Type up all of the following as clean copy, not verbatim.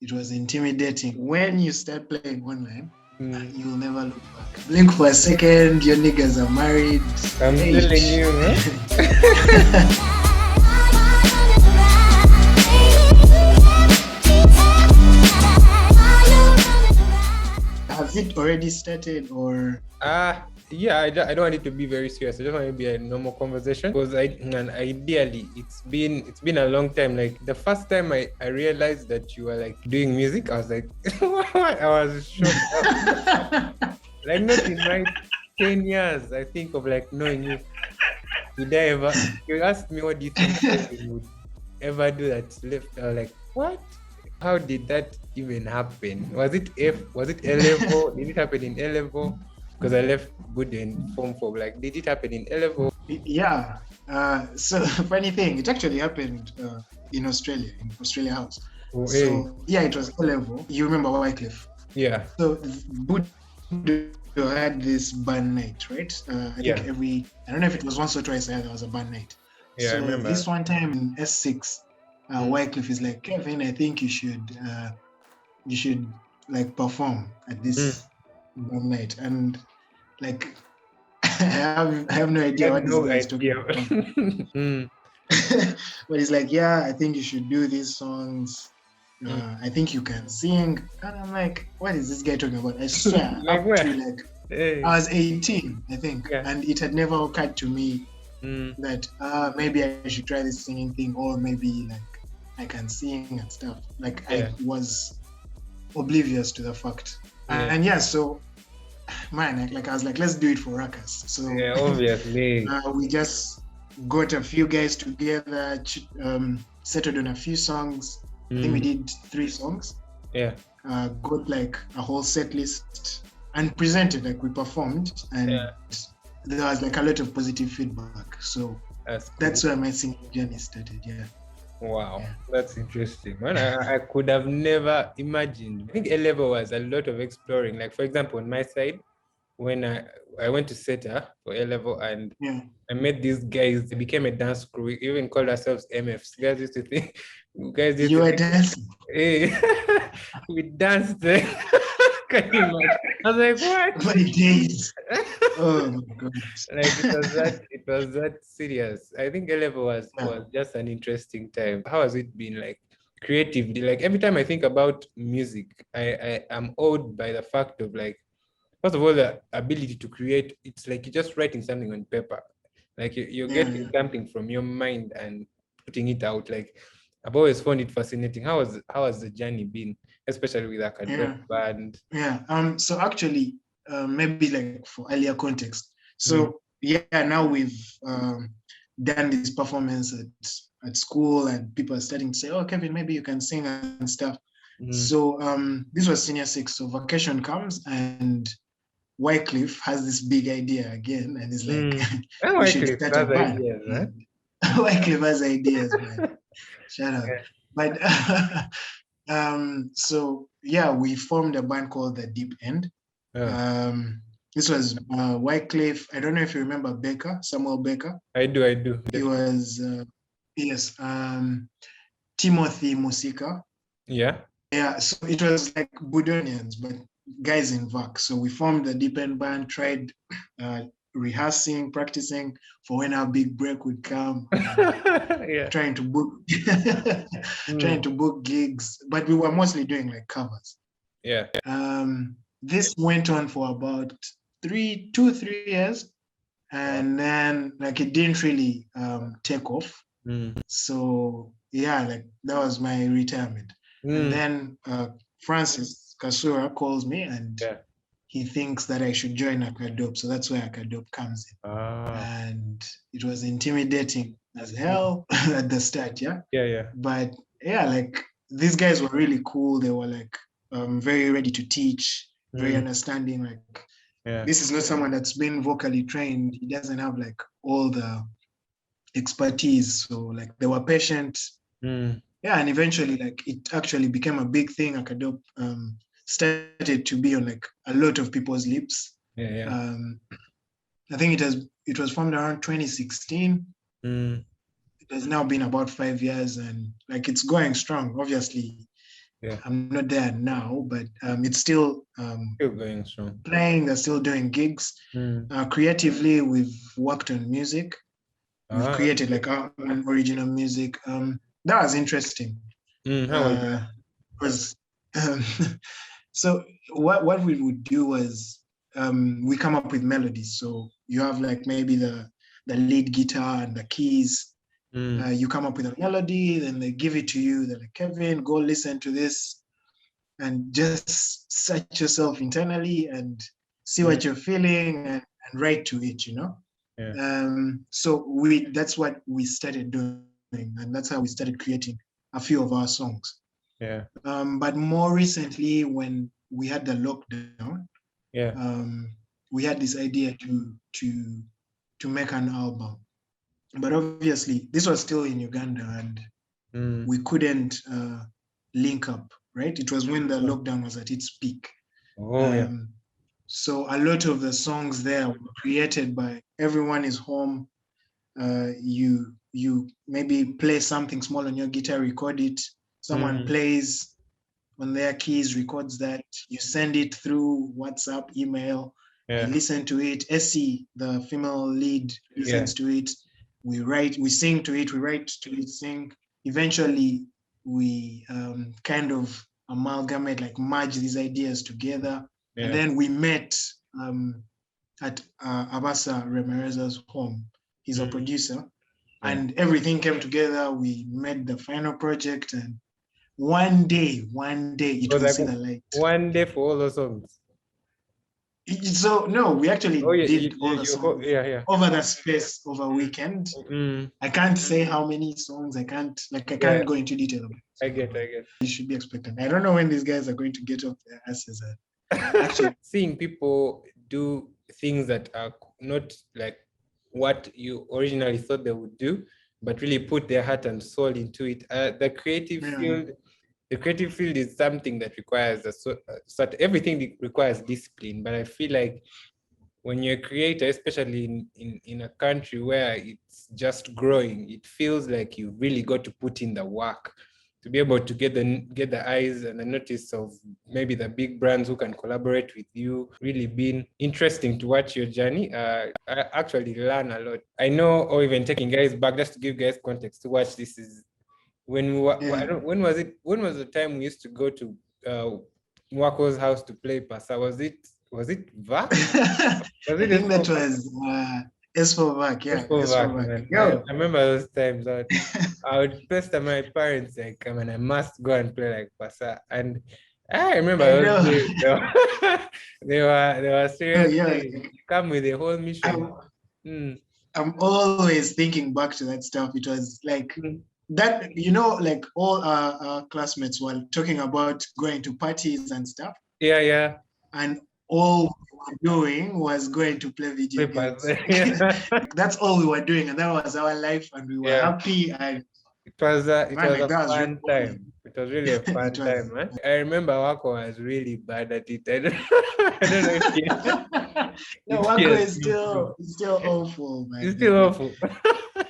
it was intimidating. When you start playing online, Mm. you'll never look back. Blink for a second, your niggas are married. I'm Hey. telling you, huh? Has it already started or? Yeah, I don't want it to be very serious. I just want it to be a normal conversation because ideally it's been a long time. Like the first time I realized that you were like doing music, I was like, what? I was shocked. Like not in my 10 years, I think of like knowing you. Did I ever? You asked me what do you think Kevin would ever do that's left? Like what? How did that even happen? Was it A level? Did it happen in A level? Because I left good in form 4. Like, did it happen in A level? Yeah. So funny thing, it actually happened in Australia House. Oh, So yeah, it was A level. You remember Wycliffe? Yeah. So Budo had this band night, right? I think I don't know if it was once or twice there was a band night. Yeah, so I remember. This one time in S6, Wycliffe is like, Kevin, I think you should like perform at this band night. And like I have no idea what this guy is talking about. But he's like, yeah, I think you should do these songs. I think you can sing. And I'm like, what is this guy talking about? I swear, I was 18, I think, and it had never occurred to me that maybe I should try this singing thing, or maybe like I can sing and stuff. Like I was oblivious to the fact. And so man, like I was like, let's do it for Ruckus. So yeah, obviously we just got a few guys together, settled on a few songs. I think we did 3 songs. Yeah. Got like a whole set list and presented, like we performed, and there was like a lot of positive feedback. So that's where my singing journey started. Yeah. Wow, that's interesting, man. I could have never imagined. I think A level was a lot of exploring. Like for example, on my side, when I went to SETA for A level, and I met these guys. They became a dance crew. We even called ourselves MFs. Guys used to think, you were dancing. Hey, we danced. Can you imagine? I was like, what? What days? Oh my god! Like it was that serious. I think A level was just an interesting time. How has it been like creatively? Like every time I think about music, I am awed by the fact of like, first of all, the ability to create. It's like you're just writing something on paper. Like you're getting something from your mind and putting it out. Like I've always found it fascinating. How has the journey been, especially with Academic Band? Yeah. So actually, maybe like for earlier context. So now we've done this performance at school, and people are starting to say, "Oh, Kevin, maybe you can sing and stuff." So this was senior 6. So vacation comes, and Wycliffe has this big idea again, and he's like, "We should start a band." Ideas, right? Wycliffe has ideas, man. Shut up. But so yeah, we formed a band called The Deep End. This was Wycliffe. I don't know if you remember Baker, Samuel Baker. I do. He was Timothy Musika. Yeah. So it was like Budonians, but guys in VAC. So we formed the Deep End band, tried rehearsing, practicing for when our big break would come. Trying to book gigs, but we were mostly doing like covers. Yeah. This went on for about 3 years, and then like it didn't really take off. So yeah, like that was my retirement. And then Francis Kasura calls me, and he thinks that I should join Akadope. So that's where Akadope comes in. And it was intimidating as hell at the start, Yeah. But yeah, like these guys were really cool. They were like very ready to teach, very understanding. Like this is not someone that's been vocally trained. He doesn't have like all the expertise. So like they were patient. Yeah, and eventually like it actually became a big thing. Akadope started to be on like a lot of people's lips. I think it was formed around 2016. It has now been about 5 years, and like it's going strong. Obviously, Yeah. I'm not there now, but it's still going strong. Playing. They're still doing gigs. Creatively, we've worked on music. We've created like our own original music. That was interesting. How was that? Because so what we would do was we come up with melodies. So you have like maybe the lead guitar and the keys. You come up with a melody, then they give it to you. They're like, Kevin, go listen to this and just search yourself internally and see what you're feeling and write to it, you know? Yeah. So that's what we started doing, and that's how we started creating a few of our songs. Yeah. But more recently, when we had the lockdown, we had this idea to make an album. But obviously, this was still in Uganda, and we couldn't link up, right? It was when the lockdown was at its peak. So a lot of the songs there were created by everyone is home. You maybe play something small on your guitar, record it. Someone plays on their keys, records that. You send it through WhatsApp, email. I listen to it. Essie, the female lead, listens to it. We write, we sing to it, we write to it, sing. Eventually, we kind of amalgamate, like merge these ideas together. And then we met at Abasa Ramirez's home. He's a producer. And everything came together. We made the final project, and one day it will see the light. One day for all the songs. So no, we actually did all the songs over the space of a weekend. I can't say how many songs. I can't go into detail. I get. You should be expecting. I don't know when these guys are going to get off their asses. Actually, seeing people do things that are not like what you originally thought they would do, but really put their heart and soul into it. The creative field. The creative field is something that requires everything requires discipline. But I feel like when you're a creator, especially in a country where it's just growing, it feels like you really got to put in the work to be able to get the eyes and the notice of maybe the big brands who can collaborate with you. Really been interesting to watch your journey. I actually learn a lot. I know, or even taking guys back, just to give guys context to watch this is. When was the time we used to go to Mwako's house to play Pasa? Was it VAC? I think that was S4 VAC, yeah. S4 VAC, I remember those times. I would pester my parents like, I mean, I must go and play like Pasa. And I remember those days, they were seriously come with a whole mission. I'm always thinking back to that stuff. It was like that, you know, like all our classmates were talking about going to parties and stuff. Yeah. And all we were doing was going to play video games. That's all we were doing, and that was our life, and we were happy. And it was a fun time. It was really a fun time, man. I remember Wako was really bad at it. I don't know if no, Wako is still awful, man. He's still awful.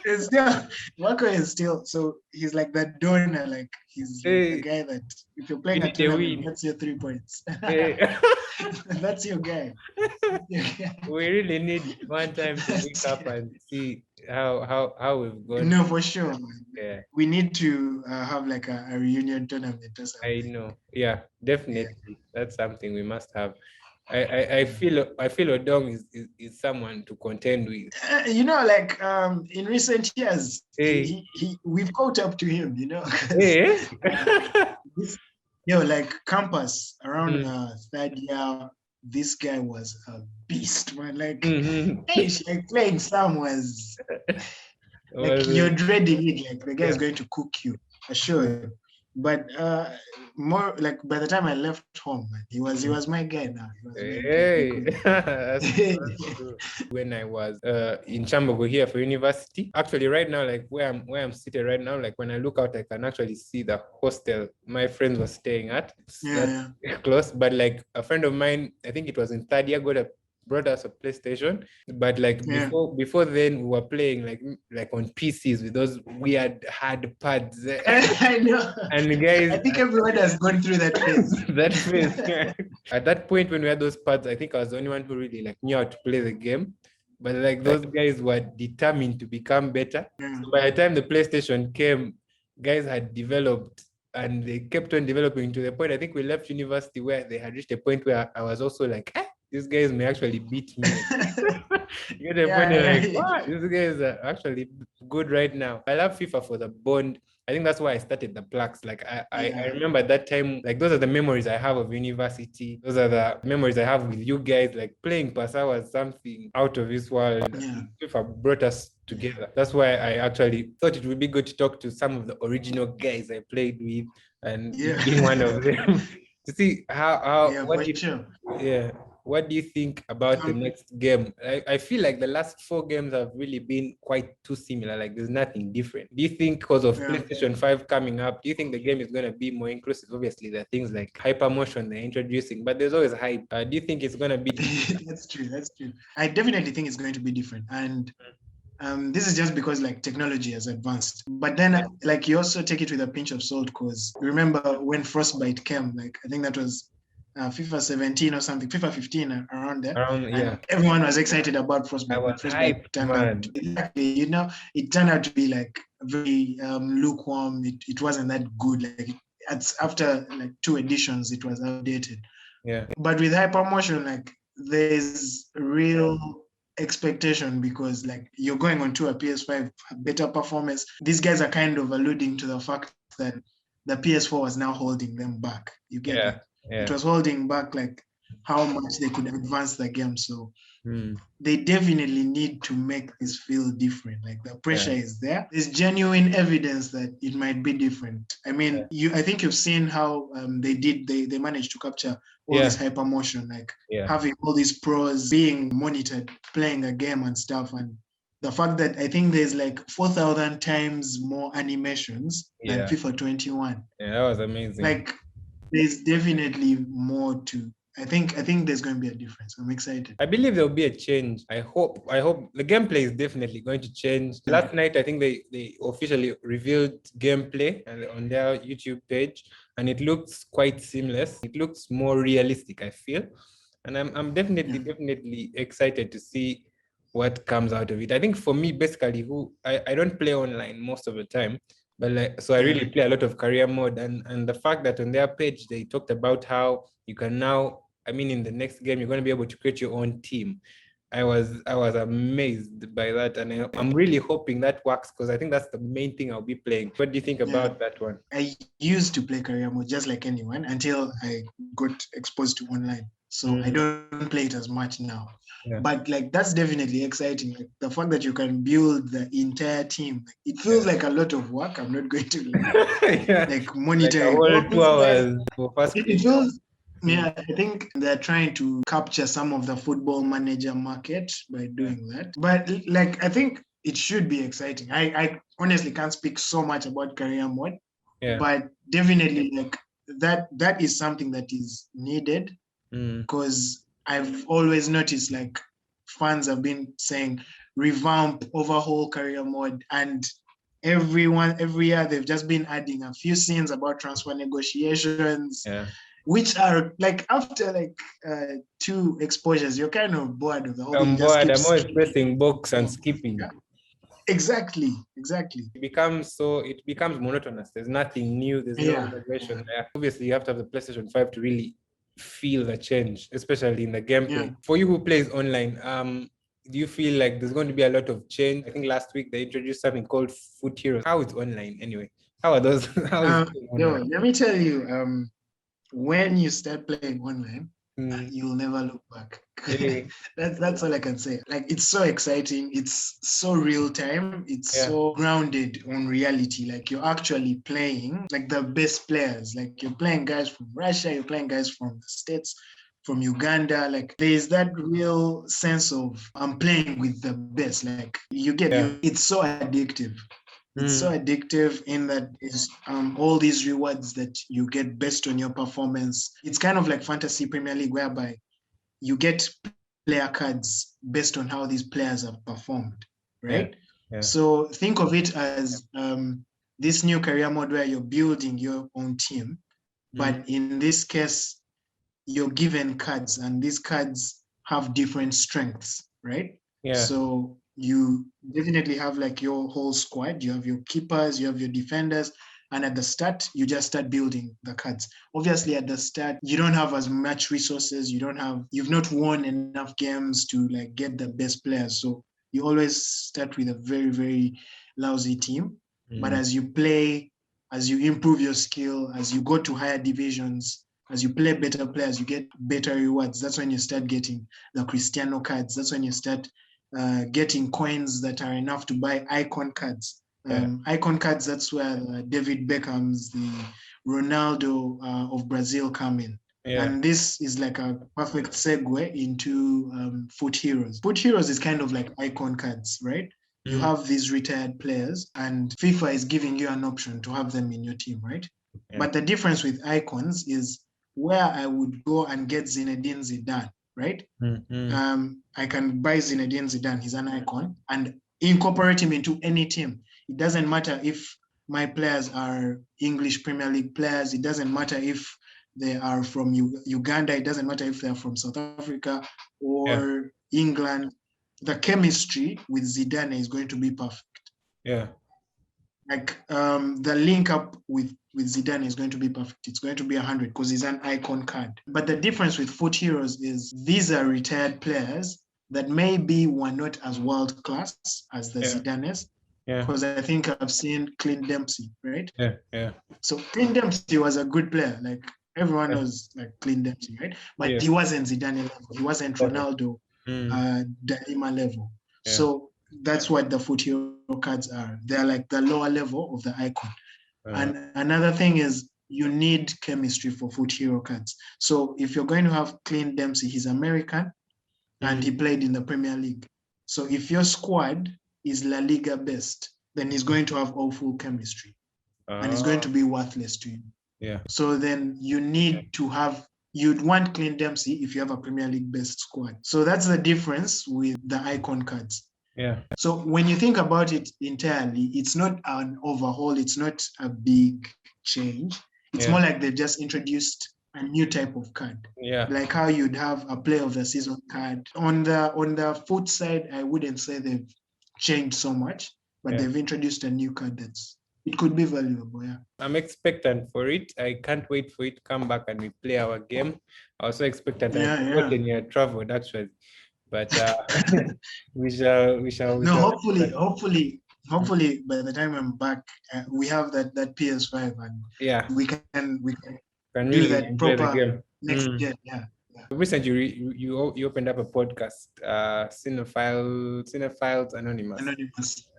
It's still Wako is still, so he's like that donor, like he's the guy that if you're playing a tournament, that's your 3 points. That's your guy. We really need one time to wake up and see how we've gone. No, for sure. Yeah. We need to have like a reunion tournament or something. I know. Yeah, definitely. Yeah. That's something we must have. I feel Odong is someone to contend with. You know, like in recent years, we've caught up to him. You know, like campus around third year, this guy was a beast, man. Like, like playing Sam was like you're dreading it. Like the guy's going to cook you, for sure. But more like by the time I left home, man, he was my guy now. That's true. When I was in Chambogo here for university, actually right now, like where I'm seated right now, like when I look out, I can actually see the hostel my friends were staying at. Close, but like a friend of mine, I think it was in third year, got a brought us a PlayStation. But like Yeah. before then, we were playing like on PCs with those weird hard pads. I know. And guys, I think everyone has gone through that phase. that phase. At that point when we had those pads, I think I was the only one who really like knew how to play the game. But like those guys were determined to become better. Yeah. So by the time the PlayStation came, guys had developed and they kept on developing to the point. I think we left university where they had reached a point where I was also like, these guys may actually beat me. You get a point, you're like, what? These guys are actually good right now. I love FIFA for the bond. I think that's why I started the plaques. Like I remember at that time, like those are the memories I have of university. Those are the memories I have with you guys. Like playing Pasa was something out of this world. Yeah. FIFA brought us together. That's why I actually thought it would be good to talk to some of the original guys I played with, and being one of them to see what do you think about the next game? I feel like the last 4 games have really been quite too similar. Like there's nothing different. Do you think because of PlayStation 5 coming up, do you think the game is going to be more inclusive? Obviously, there are things like hypermotion they're introducing, but there's always hype. Do you think it's going to be different? That's true. I definitely think it's going to be different. And this is just because like technology has advanced. But then like you also take it with a pinch of salt, because remember when Frostbite came, like I think that was FIFA 17 or something, FIFA 15 around there. And everyone was excited about Frostbite. I was Frostbite hyped, man. Exactly, it turned out to be like very lukewarm. It wasn't that good. Like after like 2 editions, it was outdated. Yeah. But with hypermotion, like there's real expectation, because like you're going onto a PS5 better performance. These guys are kind of alluding to the fact that the PS4 was now holding them back. You get it? It was holding back like how much they could advance the game. So they definitely need to make this feel different. Like the pressure is there. There's genuine evidence that it might be different. I mean, I think you've seen how they managed to capture all this hypermotion, like having all these pros being monitored, playing a game and stuff. And the fact that I think there's like 4,000 times more animations than FIFA 21. Yeah, that was amazing. Like there's definitely more to. I think there's going to be a difference. I'm excited. I believe there'll be a change. I hope the gameplay is definitely going to change. Last night, I think they officially revealed gameplay on their YouTube page, and it looks quite seamless. It looks more realistic, I feel. And I'm definitely excited to see what comes out of it. I think for me, basically, I don't play online most of the time. But so I really play a lot of career mode, and the fact that on their page they talked about how you can now, I mean, in the next game you're going to be able to create your own team. I was amazed by that, and I'm really hoping that works, because I think that's the main thing I'll be playing. What do you think about that one? I used to play career mode just like anyone until I got exposed to online. So I don't play it as much now. But like that's definitely exciting. Like the fact that you can build the entire team, it feels like a lot of work. I'm not going to like monitor like 2 hours. It feels. Yeah, I think they're trying to capture some of the football manager market by doing that. But like I think it should be exciting. I honestly can't speak so much about career mode, but definitely like that is something that is needed, because I've always noticed like fans have been saying revamp, overhaul career mode, and every year they've just been adding a few scenes about transfer negotiations, which are like after like 2 exposures, you're kind of bored of the whole thing. I'm bored. I'm always pressing box and skipping. Exactly. It becomes monotonous. There's nothing new. There's no innovation there. Obviously, you have to have the PlayStation 5 to really feel the change, especially in the gameplay. For you who plays online, do you feel like there's going to be a lot of change? I think last week they introduced something called Foot Heroes. How is online anyway? How are those? Let me tell you, when you start playing online, you'll never look back. That's all I can say. Like it's so exciting. It's so real time. It's so grounded on reality. Like you're actually playing like the best players. Like you're playing guys from Russia. You're playing guys from the States, from Uganda. Like there's that real sense of I'm playing with the best. Like you get it's so addictive. It's so addictive in that is all these rewards that you get based on your performance. It's kind of like fantasy Premier League, whereby you get player cards based on how these players have performed, right? Yeah. So think of it as this new career mode where you're building your own team, but in this case, you're given cards, and these cards have different strengths, right? Yeah. So you definitely have like your whole squad. You have your keepers, you have your defenders, and at the start, you just start building the cards. Obviously, at the start, you don't have as much resources. You've not won enough games to like get the best players. So you always start with a very, very lousy team. But as you play, as you improve your skill, as you go to higher divisions, as you play better players, you get better rewards. That's when you start getting the Cristiano cards. That's when you start getting coins that are enough to buy icon cards. Icon cards, that's where David Beckham's, the Ronaldo of Brazil come in. Yeah. And this is like a perfect segue into Foot Heroes. Foot Heroes is kind of like icon cards, right? You have these retired players, and FIFA is giving you an option to have them in your team, right? Yeah. But the difference with icons is where I would go and get Zinedine Zidane, right? I can buy Zinedine Zidane, he's an icon, and incorporate him into any team. It doesn't matter if my players are English Premier League players. It doesn't matter if they are from Uganda. It doesn't matter if they're from South Africa or England. The chemistry with Zidane is going to be perfect. Yeah. Like the link up with Zidane is going to be perfect. It's going to be 100 because he's an icon card. But the difference with Foot Heroes is these are retired players that maybe were not as world class as the Zidanes. Because I think I've seen Clint Dempsey, right? Yeah. So Clint Dempsey was a good player. Like everyone knows like Clint Dempsey, right? But he wasn't Zidane level. He wasn't Ronaldo, Dalima level. So that's what the Foot Hero cards are. They're like the lower level of the icon. And another thing is you need chemistry for Foot Hero cards. So if you're going to have Clint Dempsey, he's American and he played in the Premier League. So if your squad is La Liga best, then he's going to have awful chemistry and it's going to be worthless to you. Yeah. So then you need to have, you'd want Clint Dempsey if you have a Premier League best squad. So that's the difference with the icon cards. Yeah. So when you think about it entirely, it's not an overhaul. It's not a big change. It's more like they've just introduced a new type of card. Yeah. Like how you'd have a player of the season card. On the foot side, I wouldn't say they've changed so much, but they've introduced a new card it could be valuable. Yeah. I'm expectant for it. I can't wait for it to come back and we play our game. I also expectant. I've forgotten your travel, that's right. But we shall. No, hopefully by the time I'm back, we have that PS5 and we can really do that enjoy proper the game. next year. Yeah. Recently, you opened up a podcast, Cinephiles Anonymous.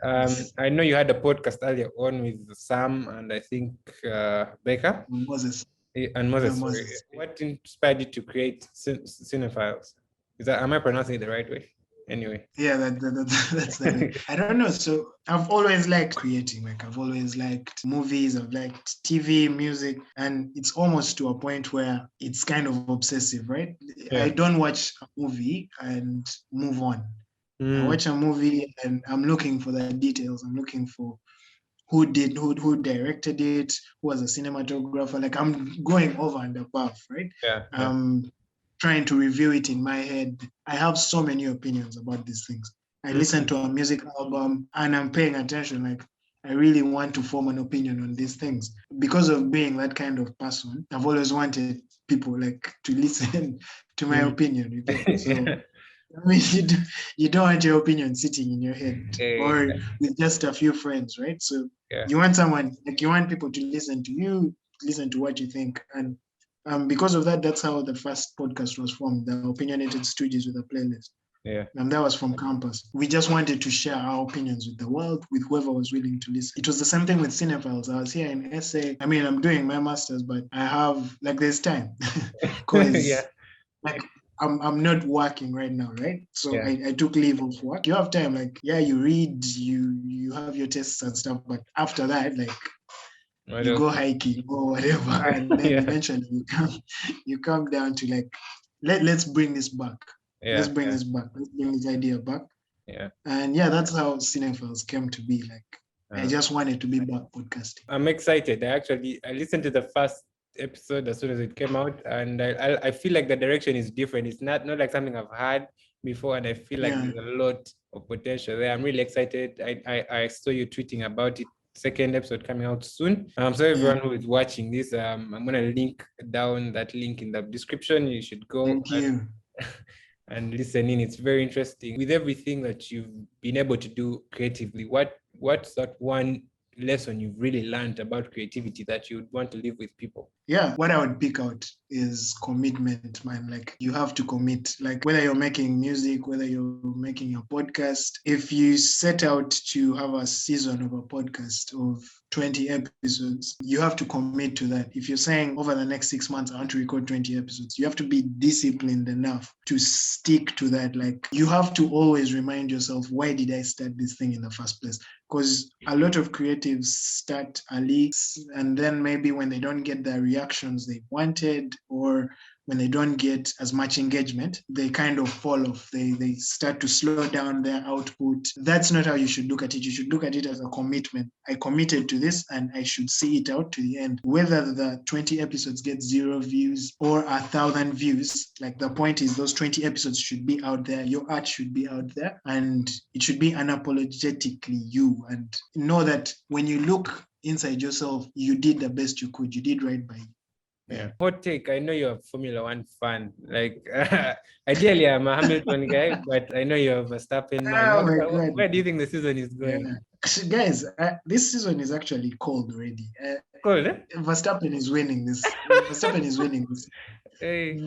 I know you had a podcast earlier on with Sam and I think Becca. Moses. And Moses. What inspired you to create Cinephiles? Am I pronouncing it the right way? Anyway. Yeah, that's the way. I don't know. So I've always liked creating. Like I've always liked movies. I've liked TV, music, and it's almost to a point where it's kind of obsessive, right? I don't watch a movie and move on. I watch a movie and I'm looking for the details. I'm looking for who directed it, who was a cinematographer. Like I'm going over and above, right? Trying to review it in my head. I have so many opinions about these things. I listen to a music album and I'm paying attention. Like I really want to form an opinion on these things. Because of being that kind of person, I've always wanted people like to listen to my opinion. So I mean, you don't want your opinion sitting in your head or with just a few friends, right? So you want someone, like you want people to listen to you, listen to what you think. And because of that, that's how the first podcast was formed, the Opinionated Studios with a Playlist. Yeah. And that was from campus. We just wanted to share our opinions with the world, with whoever was willing to listen. It was the same thing with Cinephiles. I was here in SA. I mean, I'm doing my master's, but I have, like, there's time. Because, like, I'm not working right now, right? So I took leave of work. You have time, like, you read, you have your tests and stuff, but after that, like, you go hiking or whatever, and then eventually you come down to like, let's bring this back. Let's bring this back. Let's bring this idea back. Yeah. And yeah, that's how Cinephiles came to be. Like, I just wanted to be back podcasting. I'm excited. I listened to the first episode as soon as it came out, and I feel like the direction is different. It's not like something I've had before, and I feel like there's a lot of potential there. I'm really excited. I saw you tweeting about it. Second episode coming out soon. So everyone who is watching this, I'm gonna link down that link in the description. You should go. Thank you. And listen in. It's very interesting. With everything that you've been able to do creatively, what's that one lesson you've really learned about creativity that you would want to leave with people? Yeah, what I would pick out is commitment, man. Like, you have to commit. Like, whether you're making music, whether you're making your podcast, if you set out to have a season of a podcast of 20 episodes, you have to commit to that. If you're saying over the next 6 months, I want to record 20 episodes, you have to be disciplined enough to stick to that. Like, you have to always remind yourself, why did I start this thing in the first place? Because a lot of creatives start early, and then maybe when they don't get the reactions they wanted, or when they don't get as much engagement, they kind of fall off. They start to slow down their output. That's not how you should look at it. You should look at it as a commitment. I committed to this and I should see it out to the end. Whether the 20 episodes get 0 views or 1,000 views, like, the point is those 20 episodes should be out there. Your art should be out there, and it should be unapologetically you. And know that when you look inside yourself, you did the best you could. You did right by you. Yeah. Hot take. I know you're a Formula One fan. Like, ideally, I'm a Hamilton guy, but I know you're a Verstappen. Where do you think the season is going? Yeah. Guys, this season is actually cold already. Cold, eh? Verstappen is winning this. Verstappen is winning this. Hey.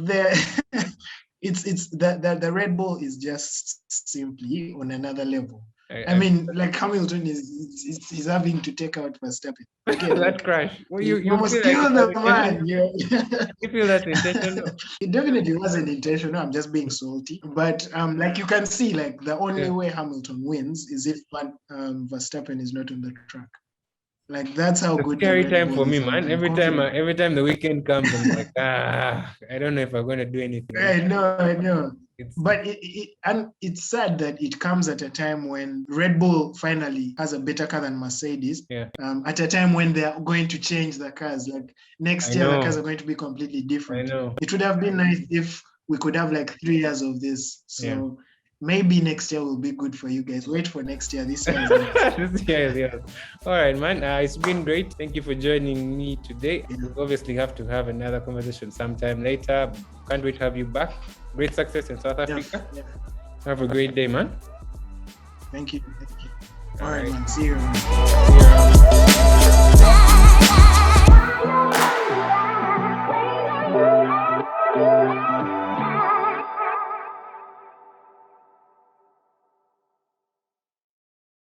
It's the Red Bull is just simply on another level. I mean, like, Hamilton is having to take out Verstappen. That crash. Well, you almost killed the man. You feel that's intentional? It definitely wasn't intentional. I'm just being salty. But like, you can see, like, the only way Hamilton wins is if Verstappen is not on the track. Like, that's how good. Scary time for me, man. Every time the weekend comes, I'm like, I don't know if I'm going to do anything. I know. But it's sad that it comes at a time when Red Bull finally has a better car than Mercedes. Yeah. At a time when they're going to change the cars. Like, next year, the cars are going to be completely different. I know. It would have been nice if we could have like 3 years of this. So maybe next year will be good for you guys. Wait for next year. This year is All right, man. It's been great. Thank you for joining me today. We'll obviously have to have another conversation sometime later. Can't wait to have you back. Great success in South Africa. Yeah. Have a great day, man. Thank you. All right, man. See you.